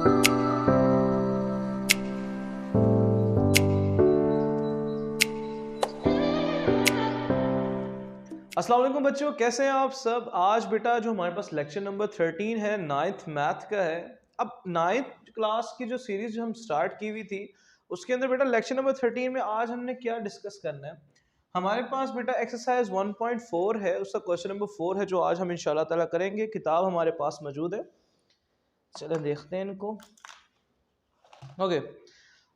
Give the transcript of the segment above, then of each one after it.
अस्सलाम वालेकुम बच्चों, कैसे हैं आप सब। आज बेटा जो हमारे पास लेक्चर नंबर 13 है, 9th मैथ का है। अब 9th क्लास की जो सीरीज जो हम स्टार्ट की हुई थी उसके अंदर बेटा लेक्चर नंबर 13 में आज हमने क्या डिस्कस करना है। हमारे पास बेटा एक्सरसाइज 1.4 है, उसका क्वेश्चन नंबर 4 है जो आज हम इंशाल्लाह ताला करेंगे। किताब हमारे पास मौजूद है, चलो देखते हैं इनको। ओके,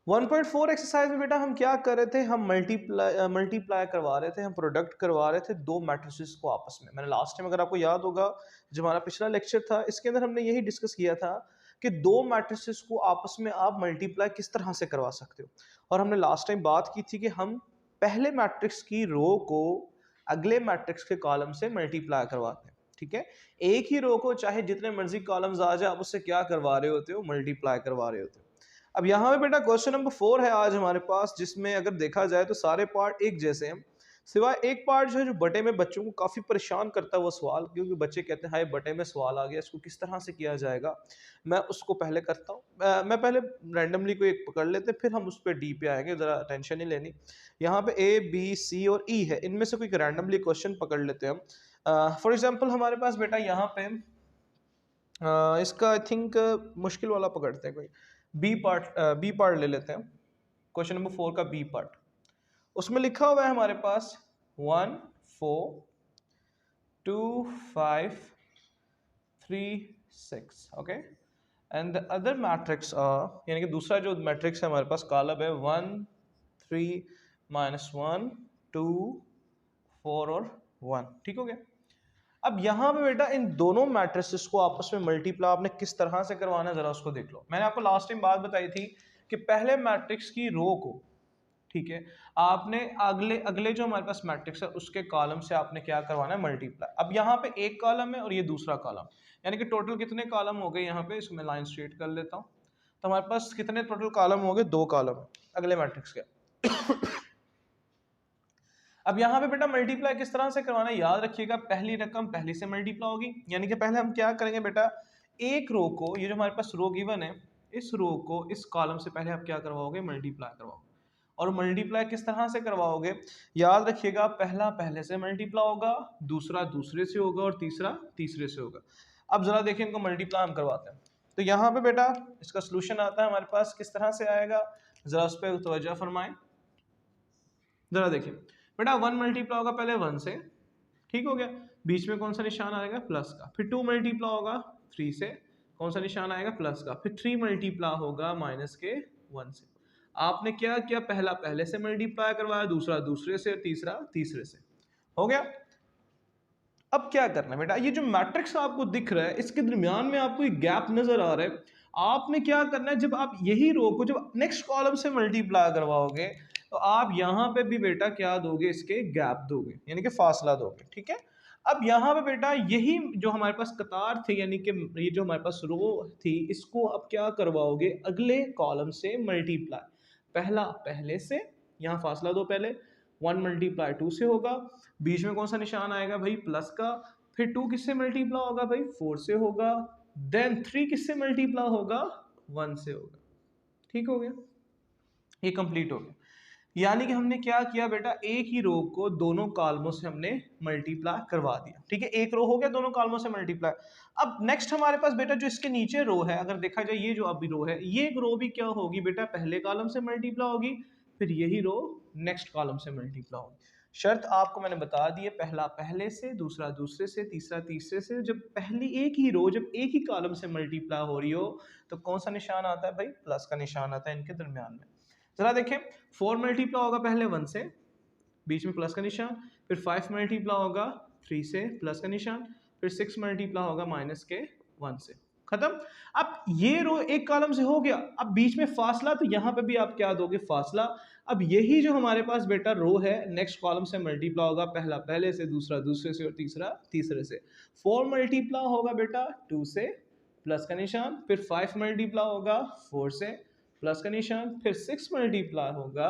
1.4 एक्सरसाइज में बेटा हम क्या कर रहे थे, हम मल्टीप्लाई करवा रहे थे, हम प्रोडक्ट करवा रहे थे दो मैट्रिसेस को आपस में। मैंने लास्ट टाइम, अगर आपको याद होगा, जो हमारा पिछला लेक्चर था इसके अंदर हमने यही डिस्कस किया था कि दो मैट्रिसेस को आपस में आप मल्टीप्लाई किस तरह से करवा सकते हो। और हमने लास्ट टाइम बात की थी कि हम पहले मैट्रिक्स की रो को अगले मैट्रिक्स के कॉलम से मल्टीप्लाई करवाते हैं। ठीक है, एक ही रो को चाहे जितने मर्जी कॉलम्स आ जाए आप उससे क्या करवा रहे होते हो, मल्टीप्लाई करवा रहे होते हो। अब यहाँ पे बेटा क्वेश्चन नंबर 4 है आज हमारे पास, जिसमें अगर देखा जाए तो सारे पार्ट एक जैसे हैं, सिवाय एक पार्ट जो है जो बटे में बच्चों को काफी परेशान करता है वो सवाल, क्योंकि बच्चे कहते हैं हाय बटे में सवाल आ गया, इसको किस तरह से किया जाएगा। मैं उसको पहले करता हूँ। मैं पहले रैंडमली कोई एक पकड़ लेते, फिर हम उस पर डी पे आएंगे, जरा टेंशन नहीं लेनी। यहाँ पे ए बी सी और ई है, इनमें से कोई रैंडमली क्वेश्चन पकड़ लेते हैं हम। फॉर एग्जाम्पल हमारे पास बेटा यहाँ पे इसका आई थिंक मुश्किल वाला पकड़ते हैं, कोई बी पार्ट ले लेते हैं। क्वेश्चन नंबर 4 का बी पार्ट, उसमें लिखा हुआ है हमारे पास 1 4 2 5 3 6। Okay, and the other matrix यानी कि दूसरा जो मैट्रिक्स है हमारे पास कॉलम है 1 3 -1 2 4 और 1। ठीक हो गया। अब यहाँ पे बेटा इन दोनों मैट्रिसेस को आपस में मल्टीप्लाई आपने किस तरह से करवाना है, जरा उसको देख लो। मैंने आपको लास्ट टाइम बात बताई थी कि पहले मैट्रिक्स की रो को, ठीक है, आपने अगले अगले जो हमारे पास मैट्रिक्स है उसके कॉलम से आपने क्या करवाना है, मल्टीप्लाई। अब यहाँ पे एक कॉलम है और ये दूसरा कॉलम, यानी कि टोटल कितने कॉलम हो गए यहाँ पे, इसको मैं लाइन स्ट्रेट कर लेता हूँ। तो हमारे पास कितने टोटल कॉलम हो गए, दो कॉलम अगले मैट्रिक्स के। अब यहाँ पे बेटा मल्टीप्लाई किस तरह से करवाना है, याद रखिएगा पहली रकम पहली से मल्टीप्लाई होगी। यानी कि पहले हम क्या करेंगे बेटा, एक रो को, ये जो हमारे पास रो गिवन है, इस रो को इस कॉलम से पहले आप क्या करवाओगे, मल्टीप्लाई करवाओगे। और मल्टीप्लाई किस तरह से करवाओगे, याद रखिएगा पहला पहले से मल्टीप्लाई होगा, दूसरा दूसरे से होगा और तीसरा तीसरे से होगा। अब जरा देखिए इनको मल्टीप्लाई हम करवाते हैं। तो यहाँ पे बेटा इसका सोल्यूशन आता है हमारे पास, किस तरह से आएगा, जरा उस पर तवज्जो फरमाएं। जरा देखिए बेटा 1 मल्टीप्लाई होगा पहले 1 से, ठीक हो गया, बीच में कौन सा निशान आएगा, प्लस का। फिर 2 मल्टीप्लाई होगा 3 से, कौन सा निशान आएगा, प्लस का। फिर 3 मल्टीप्लाई होगा माइनस के 1 से। आपने क्या किया, पहला पहले से मल्टीप्लाई करवाया, दूसरा दूसरे से, तीसरा तीसरे से, हो गया। अब क्या करना है बेटा, ये जो मैट्रिक्स आपको दिख रहा है इसके दरमियान में आपको एक गैप नजर आ रहा है। आपने क्या करना है, जब आप यही रो को जब नेक्स्ट कॉलम से मल्टीप्लाई करवाओगे तो आप यहाँ पे भी बेटा क्या दोगे, इसके गैप दोगे, यानी कि फासला दोगे। ठीक है, अब यहाँ पे बेटा यही जो हमारे पास कतार थी, यानी कि ये जो हमारे पास रो थी, इसको अब क्या करवाओगे, अगले कॉलम से मल्टीप्लाई। पहला पहले से, यहाँ फासला दो, पहले 1 मल्टीप्लाई 2 से होगा, बीच में कौन सा निशान आएगा भाई, प्लस का। फिर 2 किससे मल्टीप्लाई होगा भाई, 4 से होगा। देन 3 किससे मल्टीप्लाई होगा, 1 से होगा। ठीक हो गया, ये कंप्लीट हो गया। यानी कि हमने क्या किया बेटा, एक ही रो को दोनों कॉलमों से हमने मल्टीप्लाई करवा दिया। ठीक है, एक रो हो गया दोनों कॉलमों से मल्टीप्लाई। अब नेक्स्ट हमारे पास बेटा जो इसके नीचे रो है, अगर देखा जाए ये जो अभी रो है, ये रो भी क्या होगी बेटा, पहले कॉलम से मल्टीप्लाई होगी, फिर यही रो नेक्स्ट कॉलम से मल्टीप्लाई होगी। शर्त आपको मैंने बता दी है, पहला पहले से, दूसरा दूसरे से, तीसरा तीसरे से। जब पहली एक ही रो जब एक ही कॉलम से मल्टीप्लाई हो रही हो तो कौन सा निशान आता है भाई, प्लस का निशान आता है इनके दरमियान में। जरा देखें, 4 मल्टीप्लाई होगा पहले 1 से, बीच में प्लस का निशान। फिर 5 मल्टीप्लाई होगा 3 से, प्लस का निशान। फिर 6 मल्टीप्लाई होगा माइनस के 1 से, खत्म। अब ये रो एक कॉलम से हो गया, अब बीच में फासला, तो यहाँ पे भी आप क्या दोगे, फासला। अब यही जो हमारे पास बेटा रो है नेक्स्ट कॉलम से मल्टीप्लाई होगा, पहला पहले से, दूसरा दूसरे से और तीसरा तीसरे से। 4 मल्टीप्लाई होगा बेटा 2 से, प्लस का निशान। फिर 5 मल्टीप्लाई होगा 4 से, प्लस का निशान। फिर 6 मल्टीप्लाई होगा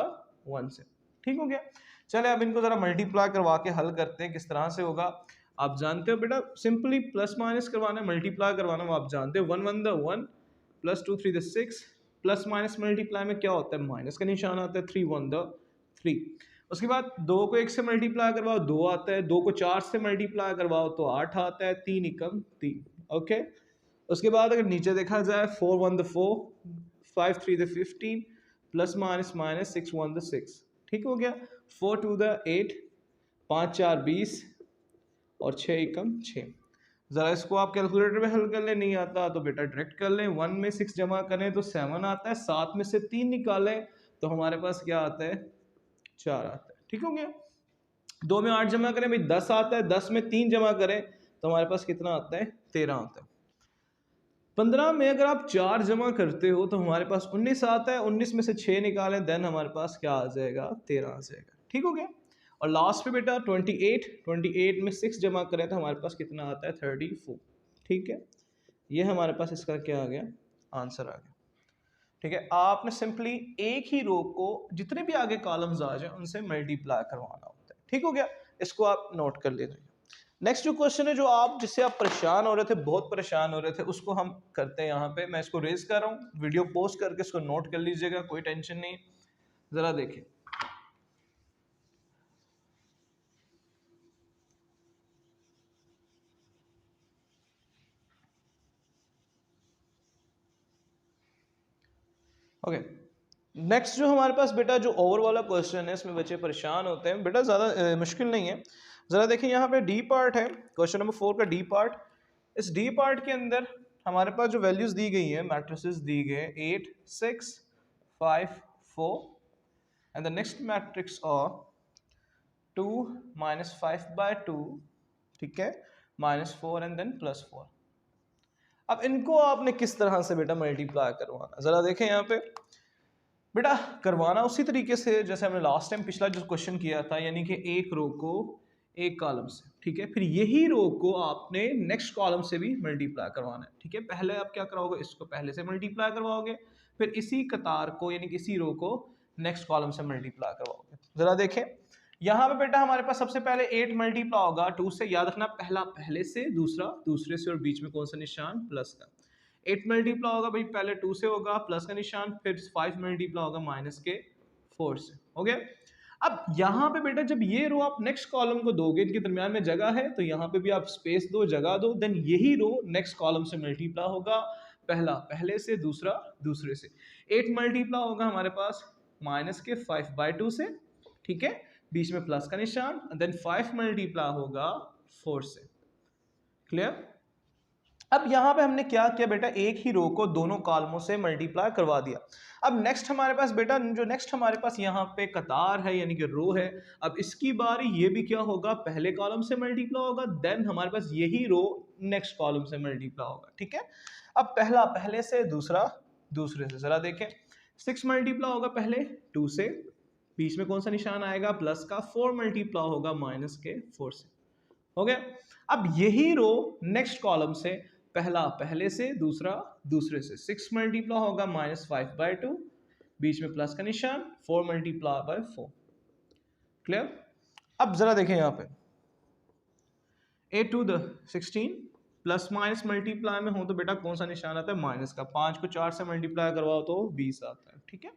1 से। ठीक हो गया, चले अब इनको जरा मल्टीप्लाई करवा के हल करते हैं, किस तरह से होगा। आप जानते हो बेटा सिंपली प्लस माइनस करवाना, मल्टीप्लाई करवाना वो आप जानते हो। 1 1 the 1, plus 2 3 the 6, plus minus multiply में क्या होता है, माइनस का निशान आता है, 3 1 द 3। उसके बाद 2 को 1 से मल्टीप्लाई करवाओ 2 आता है, 2 को 4 से मल्टीप्लाई करवाओ तो 8 आता है, 3 एकम 3। ओके, उसके बाद अगर नीचे देखा जाए 4 1 the 4, 5 3 the 15, plus minus minus 6 1 the 6। ठीक हो गया, 4 2 द 8, 5 4 20 और 6 एकम 6। ज़रा इसको आप कैलकुलेटर में हल कर ले, नहीं आता तो बेटा डायरेक्ट कर लें। 1 में 6 जमा करें तो 7 आता है, 7 में से 3 निकालें तो हमारे पास क्या आता है, 4 आता है। ठीक हो गया, 2 में 8 जमा करें भाई 10 आता है, 10 में 3 जमा करें तो हमारे पास कितना आता है, 13 आता है। 15 में अगर आप 4 जमा करते हो तो हमारे पास 19 आता है, 19 में से 6 निकालें देन हमारे पास क्या आ जाएगा, 13 आ जाएगा। ठीक हो गया, और लास्ट पे बेटा 28 में 6 जमा करें तो हमारे पास कितना आता है, 34। ठीक है, ये हमारे पास इसका क्या आ गया, आंसर आ गया। ठीक है, आपने सिंपली एक ही रो को जितने भी आगे कॉलम्स आ जाए उनसे मल्टीप्लाई करवाना होता है। ठीक हो गया, इसको आप नोट कर लीजिए। नेक्स्ट जो क्वेश्चन है, जो आप जिससे आप परेशान हो रहे थे, बहुत परेशान हो रहे थे, उसको हम करते हैं यहाँ पे। मैं इसको रेज कर रहा हूँ, वीडियो पोस्ट करके इसको नोट कर लीजिएगा, कोई टेंशन नहीं। जरा देखिए, ओके। नेक्स्ट जो हमारे पास बेटा जो ओवर वाला क्वेश्चन है, इसमें बच्चे परेशान होते हैं बेटा, ज़्यादा मुश्किल नहीं है। ज़रा देखिए यहाँ पे डी पार्ट है, क्वेश्चन नंबर 4 का डी पार्ट। इस डी पार्ट के अंदर हमारे पास जो वैल्यूज़ दी गई हैं, मैट्रिसेस दी गए 8 6 5 4 एंड द नेक्स्ट मैट्रिक्स और 2 -5/2, ठीक है, -4 एंड देन +4। अब इनको आपने किस तरह से बेटा मल्टीप्लाई करवाना, ज़रा देखें यहाँ पे। बेटा करवाना उसी तरीके से जैसे हमने लास्ट टाइम पिछला जो क्वेश्चन किया था, यानी कि एक रो को एक कॉलम से, ठीक है, फिर यही रो को आपने नेक्स्ट कॉलम से भी मल्टीप्लाई करवाना है। ठीक है, पहले आप क्या कराओगे, इसको पहले से मल्टीप्लाई करवाओगे, फिर इसी कतार को यानी कि इसी रो को नेक्स्ट कॉलम से मल्टीप्लाई करवाओगे। जरा देखें यहाँ पे बेटा हमारे पास सबसे पहले 8 मल्टीप्लाई होगा 2 से, याद रखना पहला पहले से, दूसरा दूसरे से, और बीच में कौन सा निशान, प्लस का। 8 मल्टीप्लाई होगा भाई पहले 2 से होगा, प्लस का निशान, फिर 5 मल्टीप्लाई होगा माइनस के 4 से। हो गया, अब यहाँ पे बेटा जब ये रो आप नेक्स्ट कॉलम को दोगे, इनके दरमियान में जगह है तो यहाँ पे भी आप स्पेस दो, जगह दो, देन यही रो नेक्स्ट कॉलम से मल्टीप्लाई होगा, पहला पहले से, दूसरा दूसरे से। 8 मल्टीप्लाई होगा हमारे पास माइनस के 5/2 से, ठीक है, बीच में प्लस का निशान, देन 5 मल्टीप्लाई होगा 4 से। क्लियर। अब यहाँ पे हमने क्या किया बेटा, एक ही रो को दोनों कॉलमों से मल्टीप्लाई करवा दिया। अब नेक्स्ट हमारे पास बेटा जो नेक्स्ट हमारे पास यहाँ पे कतार है यानी कि रो है, अब इसकी बारी ये भी क्या होगा, पहले कॉलम से मल्टीप्लाई होगा, देन हमारे पास यही रो नेक्स्ट कॉलम से मल्टीप्लाई होगा। ठीक है, अब पहला पहले से, दूसरा दूसरे से। जरा देखें 6 मल्टीप्लाई होगा पहले 2 से, बीच में कौन सा निशान आएगा, प्लस का। 4 मल्टीप्लाई होगा माइनस के 4 से। हो गया, अब यही रो नेक्स्ट कॉलम से, पहला पहले से, दूसरा दूसरे से। 6 मल्टीप्लाई होगा -5/2, बीच में प्लस का निशान, 4 मल्टीप्लाई बाय 4। क्लियर। अब जरा देखें यहाँ पे 8 2 द 16, प्लस माइनस मल्टीप्लाई में हो तो बेटा कौन सा निशान आता है, माइनस का। 5 को 4 से मल्टीप्लाई करवाओ तो 20 आता है। ठीक है,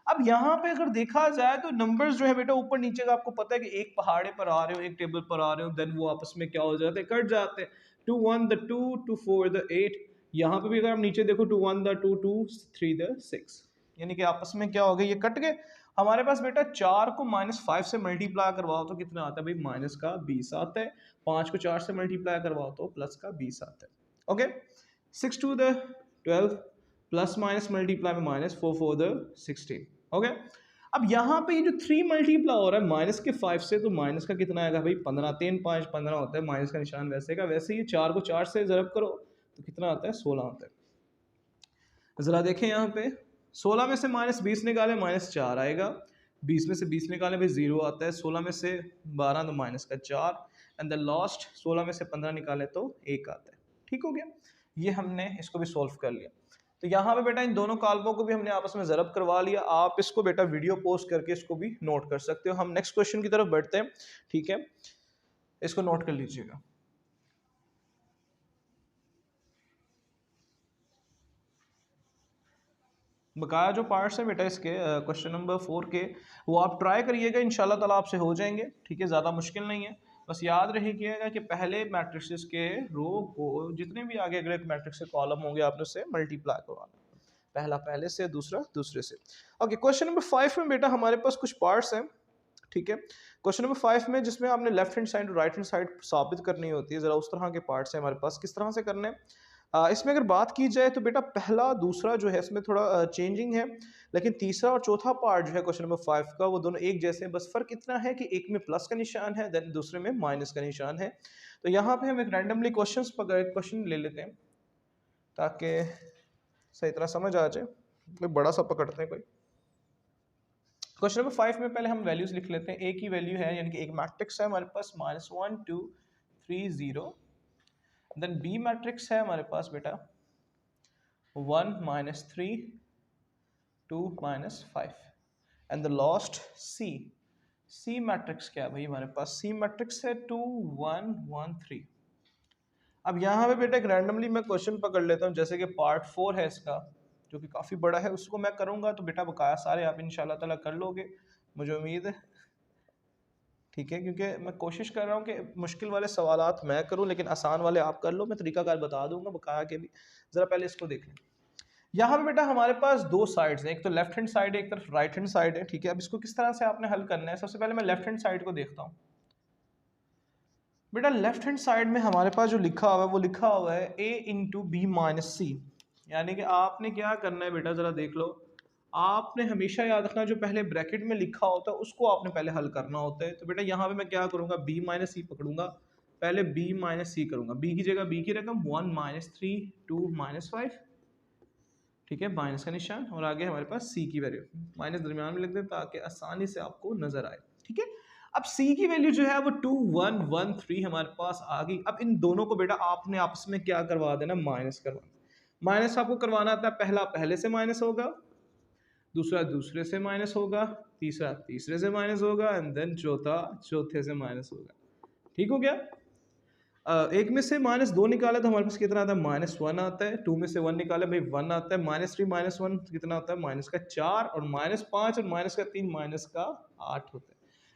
अब यहाँ पे अगर देखा जाए तो नंबर्स जो है बेटा ऊपर नीचे का आपको पता है कि एक पहाड़े पर आ रहे हो, एक टेबल पर आ रहे हो, देन वो आपस में क्या हो जाते हैं, कट जाते हैं। 2 1 द 2, 2 4 द 8। यहाँ पे भी अगर आप नीचे देखो 2 1 द 2, 2 3 द 6, यानी कि आपस में क्या हो गए, ये कट गए। हमारे पास बेटा 4 को -5 से मल्टीप्लाई करवाओ तो कितना आता है भाई, माइनस का 20 आता है। 5 को 4 से मल्टीप्लाई करवाओ तो प्लस का 20 आता है। Okay, 6 2 the 12, plus minus multiply में माइनस, 4 4 द 16। हो गया, अब यहाँ पे ये जो 3 मल्टीप्लाई हो रहा है माइनस के 5 से, तो माइनस का कितना आएगा भाई, 15। 3 5 15 होता है, माइनस का निशान वैसे का वैसे ही। 4 को 4 से ज़रब करो तो कितना आता है, 16 आता है। ज़रा देखें यहाँ पे 16 में से -20 निकाले, -4 आएगा। 20 में से 20 निकाले भाई 0 आता है। 16 में से 12 तो माइनस का 4, एंड द लास्ट 16 में से 15 निकाले तो 1 आता है। ठीक हो गया, ये हमने इसको भी सॉल्व कर लिया। तो यहाँ पे बेटा इन दोनों कॉलमों को भी हमने आपस में ज़रब करवा लिया। आप इसको बेटा वीडियो पोस्ट करके इसको भी नोट कर सकते हो। हम नेक्स्ट क्वेश्चन की तरफ बढ़ते हैं। ठीक है, इसको नोट कर लीजिएगा। बकाया जो पार्ट्स हैं बेटा इसके क्वेश्चन नंबर 4 के, वो आप ट्राई करिएगा, इंशाल्लाह ताला आपसे हो जाएंगे। ठीक है, ज़्यादा मुश्किल नहीं है। बस याद रखिएगा कि पहले मैट्रिक्स के रो को जितने भी आगे अगले मैट्रिक्स के कॉलम होंगे आपने उससे मल्टीप्लाई करवाना, पहला पहले से, दूसरा दूसरे से। ओके, क्वेश्चन नंबर 5 में बेटा हमारे पास कुछ पार्ट्स हैं। ठीक है, क्वेश्चन नंबर 5 में जिसमें आपने लेफ्ट हैंड साइड और राइट हैंड साइड साबित करनी होती है, ज़रा उस तरह के पार्ट्स हैं हमारे पास, किस तरह से करने हैं। इसमें अगर बात की जाए तो बेटा पहला दूसरा जो है इसमें थोड़ा चेंजिंग है, लेकिन तीसरा और चौथा पार्ट जो है क्वेश्चन नंबर 5 का वो दोनों एक जैसे हैं। बस फ़र्क इतना है कि एक में प्लस का निशान है, देन दूसरे में माइनस का निशान है। तो यहाँ पे हम एक रैंडमली क्वेश्चन ले लेते हैं ताकि सही तरह समझ आ जाए। कोई बड़ा सा पकड़ते हैं कोई। क्वेश्चन नंबर 5 में पहले हम वैल्यूज लिख लेते हैं। ए की वैल्यू है, यानी कि एक मैट्रिक्स है हमारे पास -1 2 3 0। देन बी मैट्रिक्स है हमारे पास बेटा 1 -3 2 -5 and the last C. C matrix क्या है भाई हमारे पास? सी मैट्रिक्स है 2 1 1 3। अब यहाँ पे बेटा एक रैंडमली मैं क्वेश्चन पकड़ लेता हूँ, जैसे कि पार्ट 4 है इसका, जो कि काफ़ी बड़ा है, उसको मैं करूँगा तो बेटा बकाया सारे आप इंशाल्लाह ताला कर लोगे, मुझे उम्मीद है। ठीक है, क्योंकि मैं कोशिश कर रहा हूँ कि मुश्किल वाले सवालात मैं करूँ लेकिन आसान वाले आप कर लो। मैं तरीकाकार बता दूंगा बकाया के भी, ज़रा पहले इसको देख लें। यहाँ पे बेटा हमारे पास दो साइड्स हैं, एक तो लेफ्ट हैंड साइड है, एक तरफ राइट हैंड साइड है। ठीक है, अब इसको किस तरह से आपने हल करना है, सबसे पहले मैं लेफ्ट हैंड साइड को देखता हूँ। बेटा लेफ्ट हैंड साइड में हमारे पास जो लिखा हुआ है वो लिखा हुआ है a इंटू बी माइनस सी, यानी कि आपने क्या करना है बेटा ज़रा देख लो। आपने हमेशा याद रखना जो पहले ब्रैकेट में लिखा होता है उसको आपने पहले हल करना होता है। तो बेटा यहाँ पे मैं क्या करूँगा, b माइनस सी पकड़ूंगा, पहले b माइनस सी करूँगा। b की जगह b की रकम 1 -3 2 -5। ठीक है, माइनस का निशान, और आगे हमारे पास c की वैल्यू माइनस दरमियान में लिख दें ताकि आसानी से आपको नजर आए। ठीक है, अब c की वैल्यू जो है वो 2 1 1 3 हमारे पास आ गई। अब इन दोनों को बेटा आपने आपस में क्या करवा देना, माइनस करवाना। माइनस आपको करवाना था, पहला पहले से माइनस होगा, दूसरा दूसरे से माइनस होगा, तीसरा तीसरे से माइनस होगा, एंड देन चौथा चौथे से माइनस होगा। ठीक हो गया। एक में से -2 निकाले तो हमारे पास कितना आता है, -1 आता है। 2 में से 1 निकाले भाई 1 आता है। -3 -1 कितना होता है, -4, और -5 और -3 -8 होता है।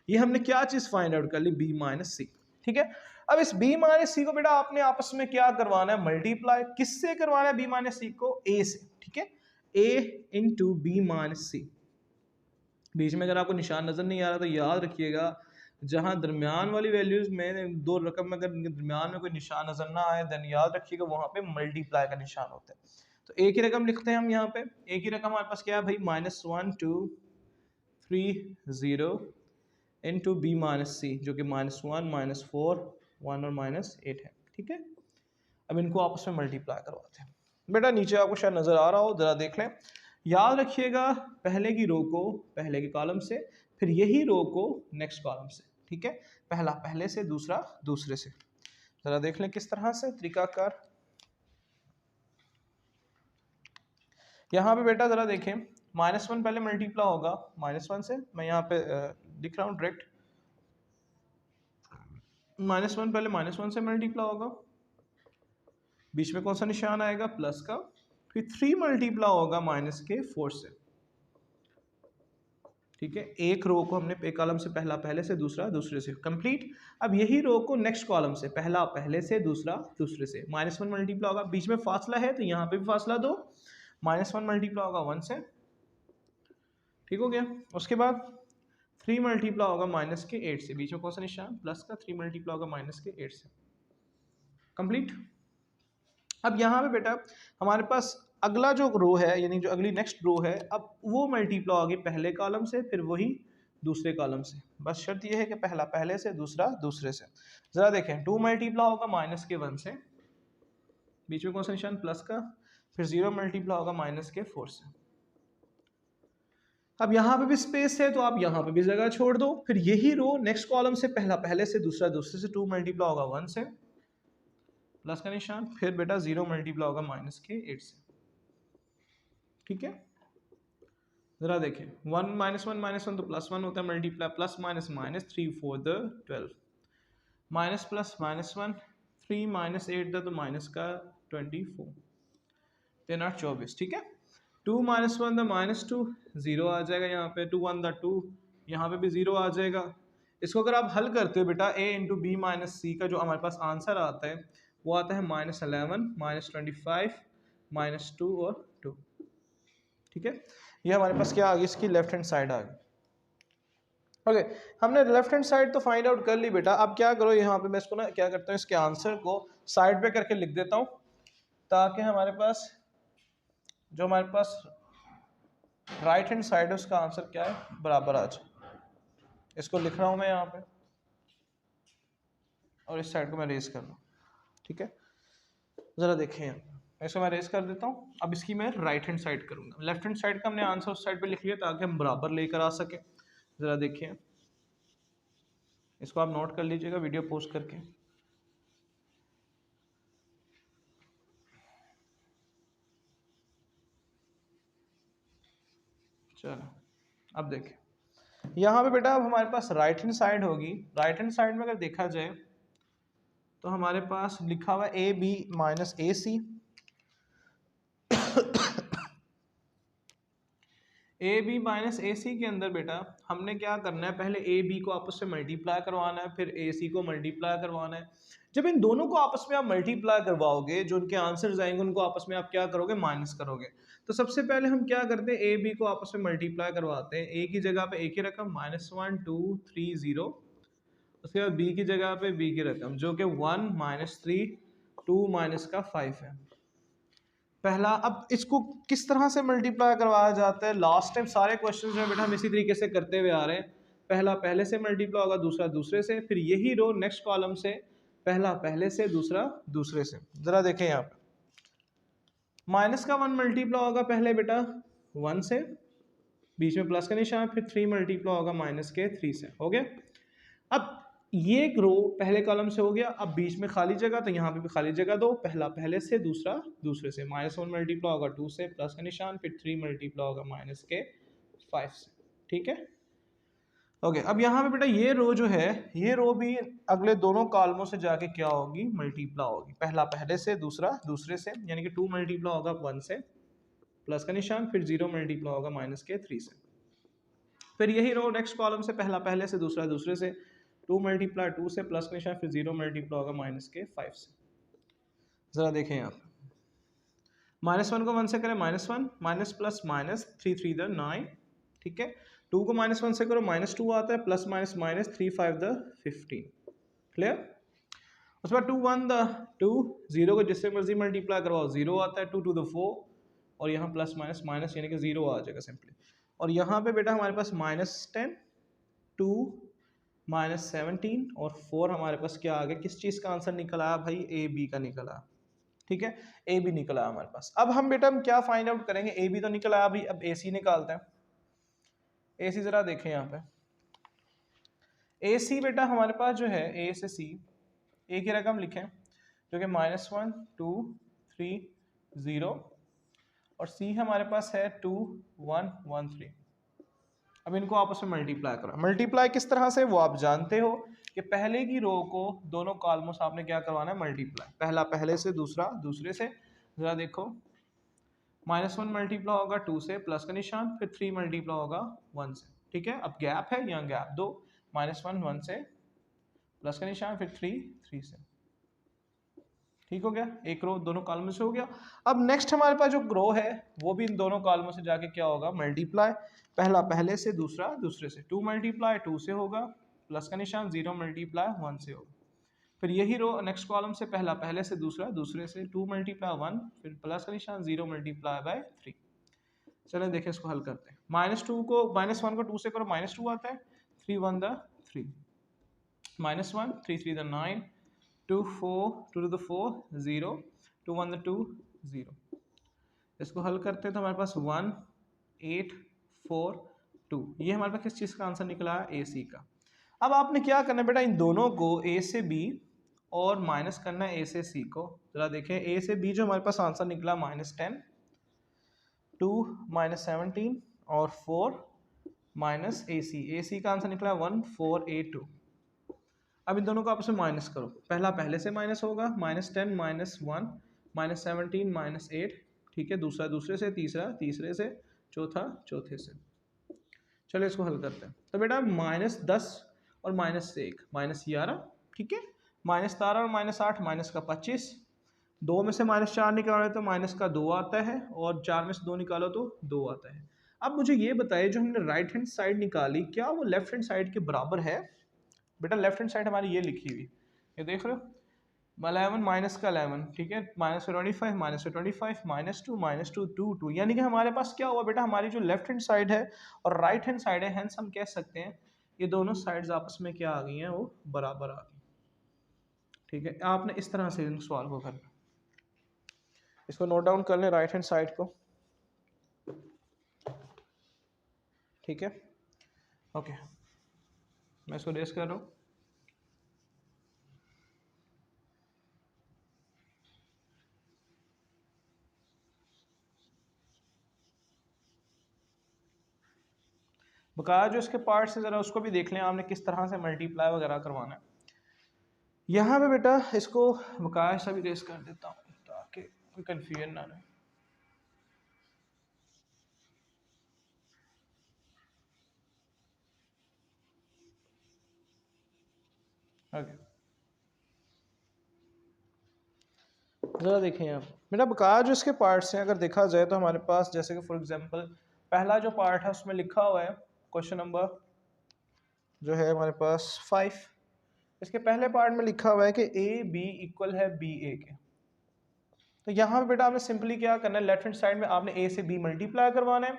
ये हमने क्या चीज़ फाइंड आउट कर ली, b माइनस सी। ठीक है, अब इस b माइनस सी को बेटा आपने आपस में क्या करवाना है, मल्टीप्लाई। किससे करवाना है b माइनस सी को, a से। ठीक है, a इंटू बी माइनस सी। बीच में अगर आपको निशान नजर नहीं आ रहा तो याद रखिएगा, जहां दरमियान वाली वैल्यूज में दो रकम में अगर दरमियान में कोई निशान नजर ना आए देन याद रखिएगा वहां पे मल्टीप्लाई का निशान होता है। तो एक ही रकम लिखते हैं हम यहाँ पे। एक ही रकम हमारे पास क्या है भाई, -1 2 3 0 इंटू बी माइनस सी, जो कि -1 -4 1 और -8 है। ठीक है, अब इनको आपस में मल्टीप्लाई करवाते हैं। बेटा नीचे आपको शायद नजर आ रहा हो, जरा देख लें। याद रखिएगा पहले की रो को पहले के कॉलम से, फिर यही रो को नेक्स्ट कॉलम से। ठीक है, पहला पहले से, दूसरा दूसरे से। जरा देख लें किस तरह से तरीकाकार। यहाँ पे बेटा जरा देखें, -1 पहले मल्टीप्लाई होगा -1 से। मैं यहाँ पे लिख रहा हूँ डायरेक्ट, -1 पहले -1 से मल्टीप्लाई होगा, बीच में कौन सा निशान आएगा, प्लस का। फिर 3 मल्टीप्लाई होगा -4 से। ठीक है, एक रो को हमने एक कॉलम से पहला पहले से, दूसरा दूसरे से, कंप्लीट। अब यही रो को नेक्स्ट कॉलम से, पहला पहले से, दूसरा दूसरे से। -1 मल्टीप्लाई होगा, बीच में फासला है तो यहाँ पे भी फासला दो, -1 मल्टीप्लाई होगा 1 से। ठीक हो गया, उसके बाद 3 मल्टीप्लाई होगा -8 से, बीच में कौन सा निशान, प्लस का। 3 मल्टीप्लाई होगा -8 से, कंप्लीट। अब यहाँ पे बेटा हमारे पास अगला जो रो है, यानी जो अगली नेक्स्ट रो है, अब वो मल्टीप्लाई होगी पहले कॉलम से, फिर वही दूसरे कॉलम से। बस शर्त ये है कि पहला पहले से, दूसरा दूसरे से। जरा देखें, 2 मल्टीप्लाई होगा -1 से, बीच में कौन सा निशान, प्लस का। फिर 0 मल्टीप्लाई होगा -4 से। अब यहाँ पे भी स्पेस है तो आप यहाँ पे भी जगह छोड़ दो। फिर यही रो नेक्स्ट कॉलम से, पहला पहले से, दूसरा दूसरे से। 2 मल्टीप्लाई होगा 1 से, प्लस का निशान। फिर बेटा 0 मल्टीप्लाई होगा -8 से। ठीक है, जरा देखें, 1 -1 तो +1 होता है, मल्टीप्लाई, प्लस माइनस -3 4 द 12, माइनस प्लस -1 3 -8 द तो माइनस का 24, 3 8 24। ठीक है, 2 माइनस वन द माइनस टू, जीरो आ जाएगा यहाँ पे, 2 वन द 2, यहाँ पे भी जीरो आ जाएगा। इसको अगर आप हल करते हो बेटा a इंटू बी माइनस सी का जो हमारे पास आंसर आता है वो आता है -11, -25, -2 और 2। ठीक है, ये हमारे पास क्या आ गई, इसकी लेफ्ट हैंड साइड आ गई। ओके, हमने लेफ्ट हैंड साइड तो फाइंड आउट कर ली बेटा। अब क्या करो, यहाँ पे मैं इसको ना क्या करता हूँ, इसके आंसर को साइड पे करके लिख देता हूँ ताकि हमारे पास जो हमारे पास राइट हैंड साइड है उसका आंसर क्या है, बराबर आ जाए। इसको लिख रहा हूँ मैं यहाँ पे और इस साइड को मैं रेस कर रहा हूँ। ठीक है, ज़रा देखें यहाँ, इसको मैं रेस कर देता हूँ। अब इसकी मैं राइट हैंड साइड करूँगा। लेफ्ट हैंड साइड का हमने आंसर उस साइड पे लिख लिया ताकि हम बराबर लेकर आ सके। ज़रा देखिए, इसको आप नोट कर लीजिएगा वीडियो पोस्ट करके। चलो अब देखें यहाँ पे बेटा, अब हमारे पास राइट हैंड साइड होगी। राइट हैंड साइड में अगर देखा जाए तो हमारे पास लिखा हुआ है A B minus A C. A B minus A C के अंदर बेटा हमने क्या करना है, पहले ए बी को आपस में मल्टीप्लाई करवाना है, फिर ए सी को मल्टीप्लाई करवाना है। जब इन दोनों को आपस में आप मल्टीप्लाई करवाओगे, जो उनके आंसर्स आएंगे उनको आपस में आप क्या करोगे, माइनस करोगे। तो सबसे पहले हम क्या करते हैं, ए बी को आपस में मल्टीप्लाई करवाते हैं। ए की जगह पे ए की रकम -1 2 3 0, उसके बाद बी की जगह पे बी की रकम जो कि 1 -3 2 -5 है पहला। अब इसको किस तरह से मल्टीप्लाई करवाया जाता है, लास्ट टाइम सारे क्वेश्चंस में बेटा हम इसी तरीके से करते हुए आ रहे हैं। पहला पहले से मल्टीप्लाई होगा, दूसरा दूसरे से, फिर यही रो नेक्स्ट कॉलम से, पहला पहले से, दूसरा दूसरे से। जरा देखें यहाँ पे, माइनस का 1 मल्टीप्लाई होगा पहले बेटा 1 से, बीच में प्लस का निशान, फिर 3 मल्टीप्लाई होगा माइनस के 3 से। हो गया। अब ये एक रो पहले कॉलम से हो गया। अब बीच में खाली जगह, तो यहाँ पे भी खाली जगह दो, पहला पहले से, दूसरा दूसरे से। -1 मल्टीप्लाई होगा 2 से, प्लस का निशान, फिर 3 मल्टीप्लाई होगा माइनस के 5 से। ठीक है, ओके। अब यहाँ पे बेटा ये रो जो है, ये रो भी अगले दोनों कॉलमों से जाके क्या होगी, मल्टीप्लाई होगी। पहला पहले से, दूसरा दूसरे से, यानी कि 2 मल्टीप्लाई होगा 1 से, प्लस का निशान, फिर 0 मल्टीप्लाई होगा माइनस के 3 से। फिर यही रो नेक्स्ट कॉलम से, पहला पहले से, दूसरा दूसरे से, 2 मल्टीप्लाई 2 से, प्लस का निशान, फिर 0 मल्टीप्लाई होगा माइनस के 5 से। जरा देखें यहाँ पे, -1 को 1 से करें -1, माइनस प्लस माइनस 3 3 द 9। ठीक है, 2 को -1 से करो -2 आता है, plus minus minus 3 5 the 15। Clear. उसके बाद 2 1 द 2, 0 को जिससे मर्जी मल्टीप्लाई करवाओ 0 आता है, 2 2 द 4, और यहाँ प्लस माइनस माइनस यानी कि 0 आ जाएगा सिंपली। और यहाँ पे बेटा हमारे पास -10 2 -17 और 4 हमारे पास क्या आ गया, किस चीज़ का आंसर निकल आया भाई, ए बी का निकल आया। ठीक है, ए बी निकल आया हमारे पास। अब हम बेटा हम क्या फाइंड आउट करेंगे, ए बी तो निकल आया भाई, अब ए सी निकालते हैं। ए सी जरा देखें यहाँ पे, ए सी बेटा हमारे पास जो है, ए से सी, ए की रकम लिखें जो कि -1 2 3 0, और सी हमारे पास है 2 1 1 3। अब इनको आपस में मल्टीप्लाई करो। मल्टीप्लाई किस तरह से वो आप जानते हो कि पहले की रो को दोनों कॉलमों से आपने क्या करवाना है, मल्टीप्लाई। पहला पहले से, दूसरा दूसरे से। जरा देखो, -1 मल्टीप्लाई होगा 2 से, प्लस का निशान, फिर 3 मल्टीप्लाई होगा 1 से। ठीक है, अब गैप है, यहाँ गैप दो, -1 1 से, प्लस का निशान, फिर 3 3 से। ठीक हो गया, एक रो दोनों कॉलमों से हो गया। अब नेक्स्ट हमारे पास जो रो है वो भी इन दोनों कॉलमों से जाके क्या होगा, मल्टीप्लाई। पहला पहले से, दूसरा दूसरे से। 2 मल्टीप्लाई 2 से होगा, प्लस का निशान, 0 मल्टीप्लाई 1 से होगा। फिर यही रो नेक्स्ट कॉलम से, पहला पहले से, दूसरा दूसरे से। 2 मल्टीप्लाई 1, फिर प्लस का निशान, 0 मल्टीप्लाई बाय 3। चलें देखें इसको हल करते हैं। -2 को -1 को 2 से करो, -2 आता है, 3 1 the 3, -1 3 3 the 9, 2 4 2 to the 4 0, 2 1 the 2 0। इसको हल करते हैं तो हमारे पास 1 8 4 2, ये हमारे पास किस चीज़ का आंसर निकला है, ए सी का। अब आपने क्या करना है बेटा, इन दोनों को ए से बी और माइनस करना है ए से सी को। जरा देखें, ए से बी जो हमारे पास आंसर निकला -10 2 -17 और 4 माइनस ए सी का आंसर निकला 1 4 8 2। अब इन दोनों को आपस में माइनस करो। पहला पहले से माइनस होगा, -10 -1 -17 -8 ठीक है, दूसरा दूसरे से, तीसरा तीसरे से, चौथा चौथे से। चलो इसको हल करते हैं। तो बेटा -10 और -1 -11, ठीक है, -13 और -8 माइनस का 25, 2 में से -4 निकालो तो माइनस का 2 आता है, और 4 में से 2 निकालो तो 2 आता है। अब मुझे ये बताइए जो हमने राइट हैंड साइड निकाली क्या वो लेफ्ट हैंड साइड के बराबर है? बेटा लेफ्ट हैंड साइड हमारी ये लिखी हुई, ये देख रहे हो, 11 माइनस का 11, ठीक है, -25 -25 -2 -2 2, यानी कि हमारे पास क्या हुआ बेटा, हमारी जो लेफ्ट हैंड साइड है और राइट हैंड साइड है, हेंस हम कह सकते हैं ये दोनों साइड्स आपस में क्या आ गई हैं, वो बराबर आ गई। ठीक है, आपने इस तरह से इन सवाल को करना, इसको नोट डाउन कर लें राइट हैंड साइड को, ठीक है, ओके, मैं इसको रेस कर रहा हूँ। बकाया जो इसके पार्ट्स है ज़रा उसको भी देख लें आपने किस तरह से मल्टीप्लाई वगैरह करवाना है। यहाँ पे बेटा इसको बकाया सा भी रेस कर देता हूँ ताकि कोई कन्फ्यूजन ना रहे। ओके, ज़रा देखें यहाँ बेटा बकाया जो इसके पार्ट्स हैं अगर देखा जाए तो हमारे पास जैसे कि फॉर एग्जांपल पहला जो पार्ट है उसमें लिखा हुआ है क्वेश्चन नंबर जो है हमारे पास 5, इसके पहले पार्ट में लिखा हुआ है कि ए बी इक्वल है बी ए के। तो यहाँ पे बेटा आपने सिंपली क्या करना है, लेफ्ट हैंड साइड में आपने ए से बी मल्टीप्लाई करवाना है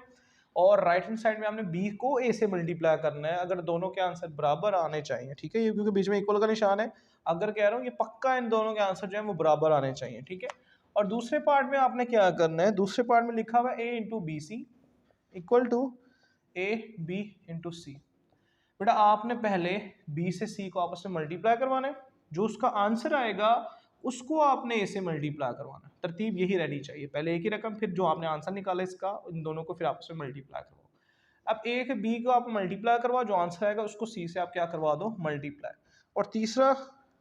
और राइट हैंड साइड में आपने बी को ए से मल्टीप्लाई करना है, अगर दोनों के आंसर बराबर आने चाहिए। ठीक है, ये क्योंकि बीच में इक्वल का निशान है, अगर कह रहा हूँ ये पक्का इन दोनों के आंसर जो है वो बराबर आने चाहिए। ठीक है, और दूसरे पार्ट में आपने क्या करना है, दूसरे पार्ट में लिखा हुआ है A into B C equal to A B into C. बेटा आपने पहले बी से सी को आपस में मल्टीप्लाई करवाना है, जो उसका आंसर आएगा उसको आपने ए से मल्टीप्लाई करवाना है। तरतीब यही रहनी चाहिए, पहले एक ही रकम फिर जो आपने आंसर निकाला इसका, इन दोनों को फिर आपस में मल्टीप्लाई करवाओ। अब ए के बी को आप मल्टीप्लाई करवाओ, जो आंसर आएगा उसको सी से आप क्या करवा दो, मल्टीप्लाई। और तीसरा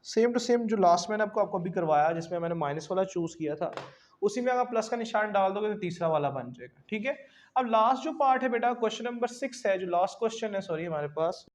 सेम टू सेम जो लास्ट मैंने आपको अभी करवाया जिसमें मैंने माइनस वाला चूज किया था, उसी में अगर प्लस का निशान डाल दोगे तो तीसरा वाला बन जाएगा। ठीक है, अब लास्ट जो पार्ट है बेटा क्वेश्चन नंबर 6 है, जो लास्ट क्वेश्चन है सॉरी हमारे पास,